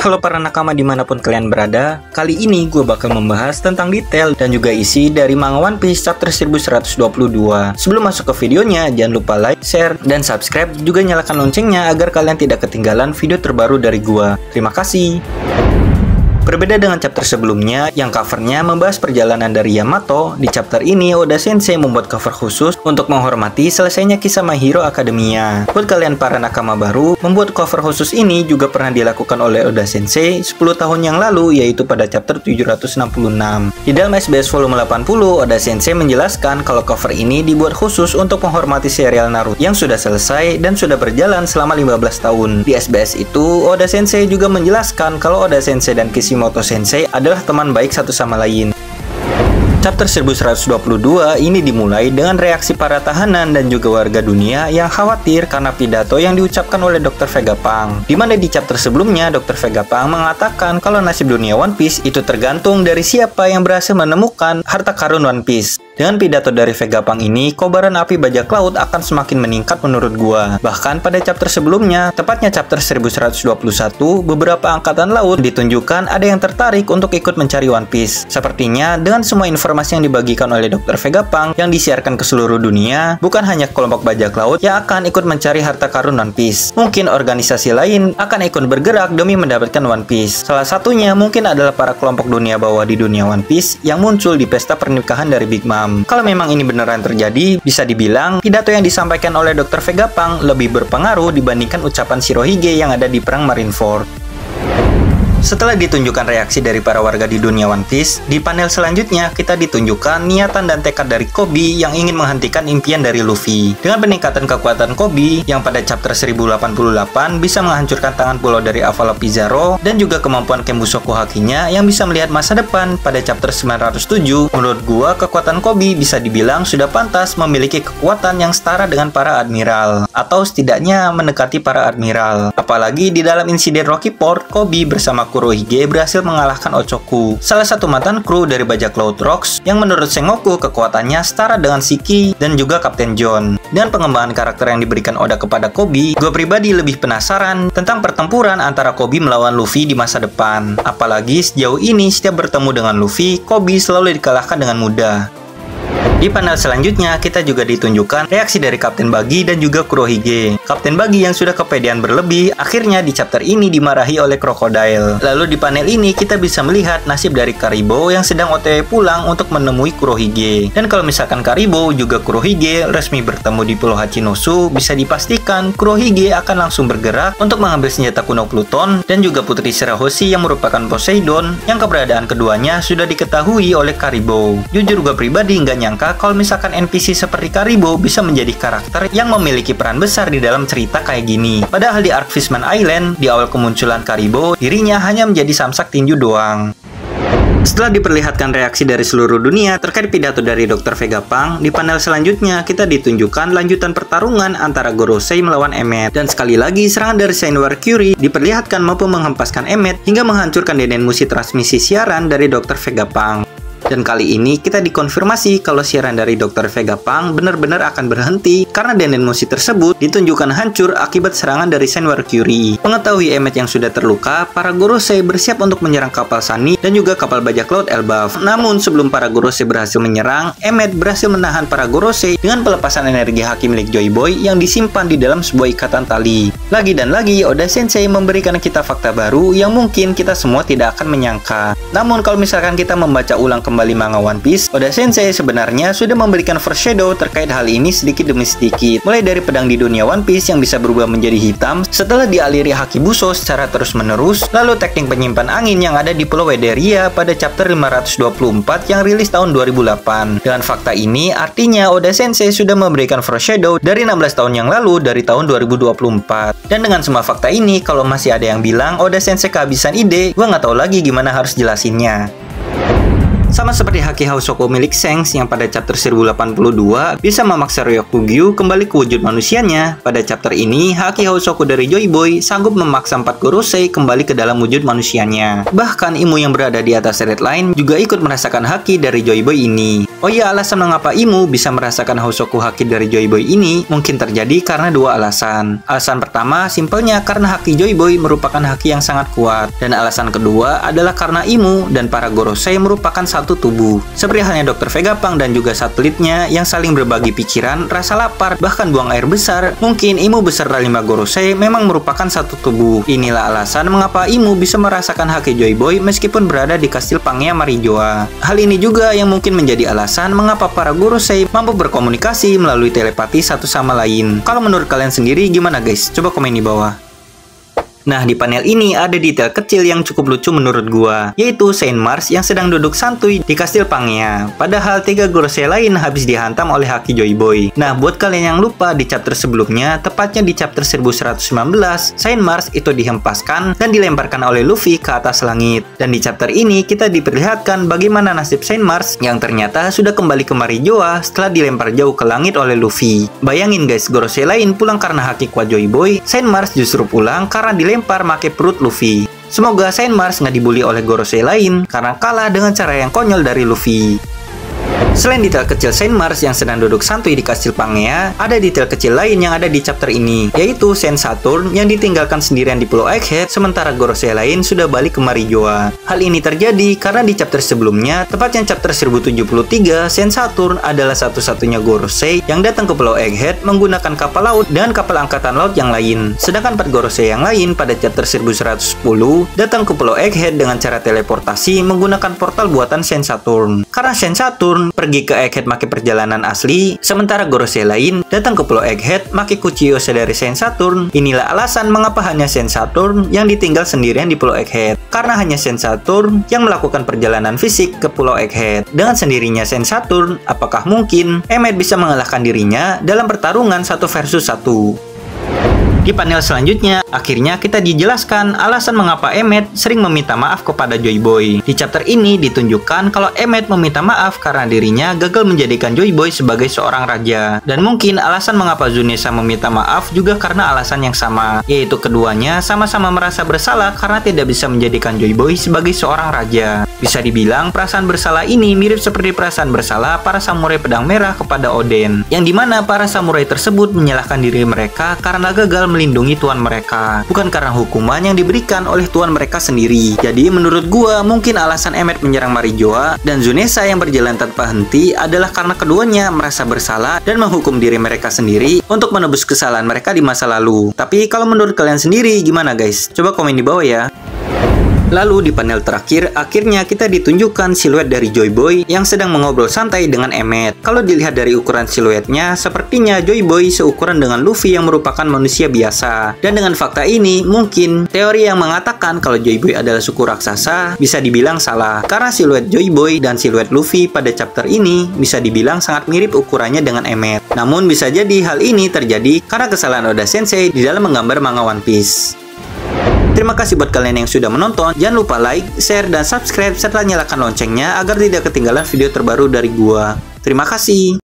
Halo para nakama dimanapun kalian berada, kali ini gue bakal membahas tentang detail dan juga isi dari manga One Piece chapter 1122. Sebelum masuk ke videonya, jangan lupa like, share, dan subscribe, juga nyalakan loncengnya agar kalian tidak ketinggalan video terbaru dari gue. Terima kasih. Berbeda dengan chapter sebelumnya yang covernya membahas perjalanan dari Yamato, di chapter ini Oda Sensei membuat cover khusus untuk menghormati selesainya kisah My Hero Academia. Buat kalian para nakama baru, membuat cover khusus ini juga pernah dilakukan oleh Oda Sensei 10 tahun yang lalu, yaitu pada chapter 766. Di dalam SBS volume 80, Oda Sensei menjelaskan kalau cover ini dibuat khusus untuk menghormati serial Naruto yang sudah selesai dan sudah berjalan selama 15 tahun. Di SBS itu, Oda Sensei juga menjelaskan kalau Oda Sensei dan Kishimoto Sensei adalah teman baik satu sama lain. Chapter 1122 ini dimulai dengan reaksi para tahanan dan juga warga dunia yang khawatir karena pidato yang diucapkan oleh Dr. Vegapunk. Di mana di chapter sebelumnya Dr. Vegapunk mengatakan kalau nasib dunia One Piece itu tergantung dari siapa yang berhasil menemukan harta karun One Piece. Dengan pidato dari Vegapunk ini, kobaran api bajak laut akan semakin meningkat menurut gua. Bahkan pada chapter sebelumnya, tepatnya chapter 1121, beberapa angkatan laut ditunjukkan ada yang tertarik untuk ikut mencari One Piece. Sepertinya dengan semua informasi yang dibagikan oleh Dr. Vegapunk yang disiarkan ke seluruh dunia, bukan hanya kelompok bajak laut yang akan ikut mencari harta karun One Piece. Mungkin organisasi lain akan ikut bergerak demi mendapatkan One Piece. Salah satunya mungkin adalah para kelompok dunia bawah di dunia One Piece yang muncul di pesta pernikahan dari Big Mom. Kalau memang ini beneran terjadi, bisa dibilang pidato yang disampaikan oleh Dr. Vegapunk lebih berpengaruh dibandingkan ucapan Shirohige yang ada di perang Marineford. Setelah ditunjukkan reaksi dari para warga di dunia One Piece, di panel selanjutnya kita ditunjukkan niatan dan tekad dari Koby yang ingin menghentikan impian dari Luffy. Dengan peningkatan kekuatan Koby yang pada chapter 1088 bisa menghancurkan tangan pulau dari Avalok Pizarro dan juga kemampuan Kenbushoku Hakinya yang bisa melihat masa depan pada chapter 907, menurut gua kekuatan Koby bisa dibilang sudah pantas memiliki kekuatan yang setara dengan para admiral, atau setidaknya mendekati para admiral. Apalagi di dalam insiden Rocky Port, Koby bersama Kurohige berhasil mengalahkan Ochoku, salah satu mantan kru dari bajak laut Rocks yang menurut Sengoku kekuatannya setara dengan Shiki dan juga Kapten John. Dengan pengembangan karakter yang diberikan Oda kepada Koby, gue pribadi lebih penasaran tentang pertempuran antara Koby melawan Luffy di masa depan. Apalagi sejauh ini setiap bertemu dengan Luffy, Koby selalu dikalahkan dengan mudah. Di panel selanjutnya, kita juga ditunjukkan reaksi dari Kapten Buggy dan juga Kurohige. Kapten Buggy yang sudah kepedean berlebih, akhirnya di chapter ini dimarahi oleh Crocodile. Lalu di panel ini, kita bisa melihat nasib dari Karibo yang sedang OTW pulang untuk menemui Kurohige. Dan kalau misalkan Karibo juga Kurohige resmi bertemu di Pulau Hachinosu, bisa dipastikan Kurohige akan langsung bergerak untuk mengambil senjata kuno Pluton dan juga Putri Shirahoshi yang merupakan Poseidon, yang keberadaan keduanya sudah diketahui oleh Karibo. Jujur gue pribadi nggak nyangka kalau misalkan NPC seperti Karibo bisa menjadi karakter yang memiliki peran besar di dalam cerita kayak gini. Padahal di arc Fishman Island, di awal kemunculan Karibo, dirinya hanya menjadi samsak tinju doang. Setelah diperlihatkan reaksi dari seluruh dunia terkait pidato dari Dr. Vegapunk, di panel selanjutnya kita ditunjukkan lanjutan pertarungan antara Gorosei melawan Emmet. Dan sekali lagi serangan dari Seinwar Curie diperlihatkan mampu menghempaskan Emmet hingga menghancurkan denen musi transmisi siaran dari Dr. Vegapunk. Dan kali ini kita dikonfirmasi kalau siaran dari Dr. Vegapunk benar-benar akan berhenti karena denen musi tersebut ditunjukkan hancur akibat serangan dari Seinwar Curie. Mengetahui Emmet yang sudah terluka, para Gorosei bersiap untuk menyerang kapal Sunny dan juga kapal bajak laut Elbaf. Namun sebelum para Gorosei berhasil menyerang, Emmet berhasil menahan para Gorosei dengan pelepasan energi haki milik Joy Boy yang disimpan di dalam sebuah ikatan tali. Lagi dan lagi, Oda Sensei memberikan kita fakta baru yang mungkin kita semua tidak akan menyangka. Namun kalau misalkan kita membaca ulang kembali manga One Piece, Oda Sensei sebenarnya sudah memberikan foreshadow terkait hal ini sedikit demi sedikit. Mulai dari pedang di dunia One Piece yang bisa berubah menjadi hitam setelah dialiri haki Buso secara terus-menerus, lalu teknik penyimpan angin yang ada di Pulau Wederia pada chapter 524 yang rilis tahun 2008. Dengan fakta ini, artinya Oda Sensei sudah memberikan foreshadow dari 16 tahun yang lalu dari tahun 2024. Dan dengan semua fakta ini, kalau masih ada yang bilang Oda Sensei kehabisan ide, gua nggak tahu lagi gimana harus jelasinnya. Sama seperti Haki Hosoku milik Shanks yang pada chapter 1082 bisa memaksa Ryokugyu kembali ke wujud manusianya. Pada chapter ini, Haki Hosoku dari Joy Boy sanggup memaksa 4 Gorosei kembali ke dalam wujud manusianya. Bahkan Imu yang berada di atas red line juga ikut merasakan haki dari Joy Boy ini. Oh iya, alasan mengapa Imu bisa merasakan Hosoku haki dari Joy Boy ini mungkin terjadi karena dua alasan. Alasan pertama, simpelnya karena haki Joy Boy merupakan haki yang sangat kuat. Dan alasan kedua adalah karena Imu dan para Gorosei merupakan satu tubuh. Seperti halnya Dr. Vegapunk dan juga satelitnya yang saling berbagi pikiran, rasa lapar, bahkan buang air besar, mungkin Imu beserta 5 Gorosei memang merupakan satu tubuh. Inilah alasan mengapa Imu bisa merasakan haki Joy Boy meskipun berada di kastil Pangea Marijoa. Hal ini juga yang mungkin menjadi alasan mengapa para Gorosei mampu berkomunikasi melalui telepati satu sama lain. Kalau menurut kalian sendiri gimana guys? Coba komen di bawah. Nah, di panel ini ada detail kecil yang cukup lucu menurut gua, yaitu Saint Mars yang sedang duduk santuy di kastil Pangea. Padahal 3 Gorosei lain habis dihantam oleh haki Joy Boy. Nah, buat kalian yang lupa, di chapter sebelumnya, tepatnya di chapter 1119, Saint Mars itu dihempaskan dan dilemparkan oleh Luffy ke atas langit. Dan di chapter ini, kita diperlihatkan bagaimana nasib Saint Mars yang ternyata sudah kembali ke Marijoa setelah dilempar jauh ke langit oleh Luffy. Bayangin guys, Gorosei lain pulang karena haki kuat Joy Boy, Saint Mars justru pulang karena dilempar make perut Luffy. Semoga Saint Mars nggak dibully oleh Gorosei lain karena kalah dengan cara yang konyol dari Luffy. Selain detail kecil Saint Mars yang sedang duduk santuy di kastil Pangea, ada detail kecil lain yang ada di chapter ini, yaitu Saint Saturn yang ditinggalkan sendirian di Pulau Egghead sementara Gorosei lain sudah balik ke Marijoa. Hal ini terjadi karena di chapter sebelumnya, tepatnya chapter 1073, Saint Saturn adalah satu-satunya Gorosei yang datang ke Pulau Egghead menggunakan kapal laut dan kapal angkatan laut yang lain. Sedangkan 4 Gorosei yang lain pada chapter 1110 datang ke Pulau Egghead dengan cara teleportasi menggunakan portal buatan Saint Saturn. Karena Saint Saturn pergi ke Egghead make perjalanan asli, sementara Gorosei lain datang ke Pulau Egghead make Kuchiyose dari Saint Saturn. Inilah alasan mengapa hanya Saint Saturn yang ditinggal sendirian di Pulau Egghead. Karena hanya Saint Saturn yang melakukan perjalanan fisik ke Pulau Egghead. Dengan sendirinya Saint Saturn, apakah mungkin Emmet bisa mengalahkan dirinya dalam pertarungan 1 versus 1? Di panel selanjutnya, akhirnya kita dijelaskan alasan mengapa Emmet sering meminta maaf kepada Joy Boy. Di chapter ini ditunjukkan kalau Emmet meminta maaf karena dirinya gagal menjadikan Joy Boy sebagai seorang raja. Dan mungkin alasan mengapa Zunesa meminta maaf juga karena alasan yang sama, yaitu keduanya sama-sama merasa bersalah karena tidak bisa menjadikan Joy Boy sebagai seorang raja. Bisa dibilang perasaan bersalah ini mirip seperti perasaan bersalah para samurai pedang merah kepada Oden, yang dimana para samurai tersebut menyalahkan diri mereka karena gagal melindungi tuan mereka, bukan karena hukuman yang diberikan oleh tuan mereka sendiri. Jadi menurut gua mungkin alasan Emmet menyerang Marijoa dan Zunesa yang berjalan tanpa henti adalah karena keduanya merasa bersalah dan menghukum diri mereka sendiri untuk menebus kesalahan mereka di masa lalu. Tapi kalau menurut kalian sendiri gimana guys? Coba komen di bawah ya. Lalu di panel terakhir, akhirnya kita ditunjukkan siluet dari Joy Boy yang sedang mengobrol santai dengan Emmet. Kalau dilihat dari ukuran siluetnya, sepertinya Joy Boy seukuran dengan Luffy yang merupakan manusia biasa. Dan dengan fakta ini, mungkin teori yang mengatakan kalau Joy Boy adalah suku raksasa bisa dibilang salah. Karena siluet Joy Boy dan siluet Luffy pada chapter ini bisa dibilang sangat mirip ukurannya dengan Emmet. Namun bisa jadi hal ini terjadi karena kesalahan Oda Sensei di dalam menggambar manga One Piece. Terima kasih buat kalian yang sudah menonton. Jangan lupa like, share, dan subscribe serta nyalakan loncengnya agar tidak ketinggalan video terbaru dari gua. Terima kasih.